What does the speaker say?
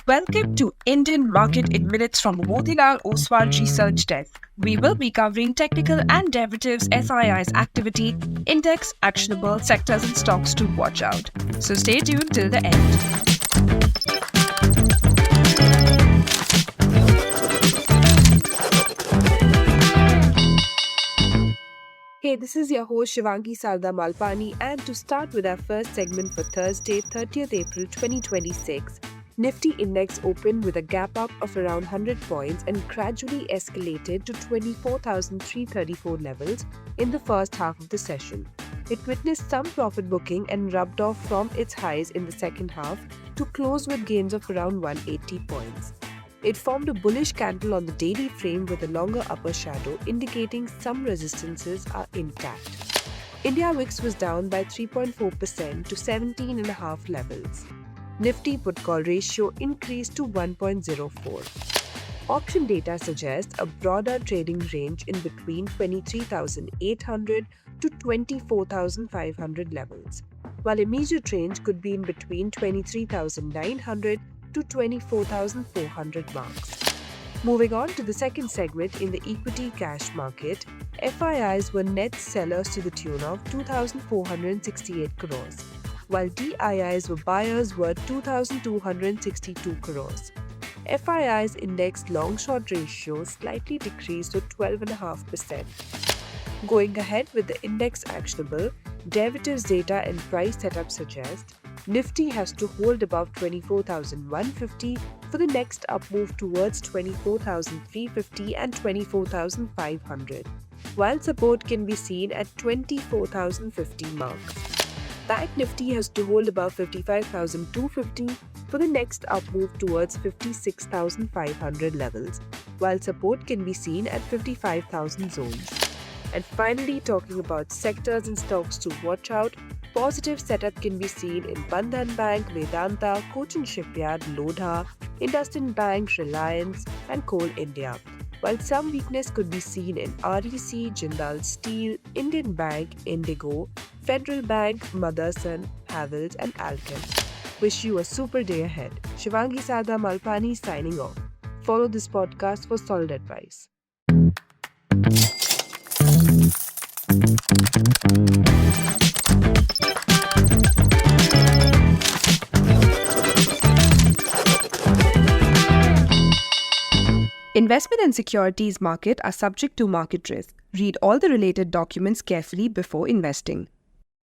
Welcome to Indian Market in Minutes from Motilal Oswal Research Desk. We will be covering technical and derivatives SII's activity, index, actionable sectors and stocks to watch out. So stay tuned till the end. Hey, this is your host Shivangi Sarda Malpani, and to start with our first segment for Thursday, 30th April 2026, Nifty index opened with a gap up of around 100 points and gradually escalated to 24,334 levels in the first half of the session. It witnessed some profit booking and rubbed off from its highs in the second half to close with gains of around 180 points. It formed a bullish candle on the daily frame with a longer upper shadow, indicating some resistances are intact. India VIX was down by 3.4% to 17.5 levels. Nifty put-call ratio increased to 1.04. Option data suggests a broader trading range in between 23,800 to 24,500 levels, while immediate range could be in between 23,900 to 24,400 marks. Moving on to the second segment in the equity cash market, FIIs were net sellers to the tune of 2,468 crores, while DIIs were buyers worth 2,262 crores. FII's index long-short ratio slightly decreased to 12.5%. Going ahead with the index actionable, derivatives data and price setup suggest Nifty has to hold above 24,150 for the next up move towards 24,350 and 24,500, while support can be seen at 24,050 marks. Bank Nifty has to hold above 55,250 for the next up move towards 56,500 levels, while support can be seen at 55,000 zones. And finally, talking about sectors and stocks to watch out, positive setup can be seen in Bandhan Bank, Vedanta, Cochin Shipyard, Lodha, IndusInd Bank, Reliance, and Coal India, while some weakness could be seen in REC, Jindal Steel, Indian Bank, Indigo, Federal Bank, Motherson, Havells, and Alchem. Wish you a super day ahead. Shivangi Sarda Malpani signing off. Follow this podcast for solid advice. Investment and securities market are subject to market risk. Read all the related documents carefully before investing.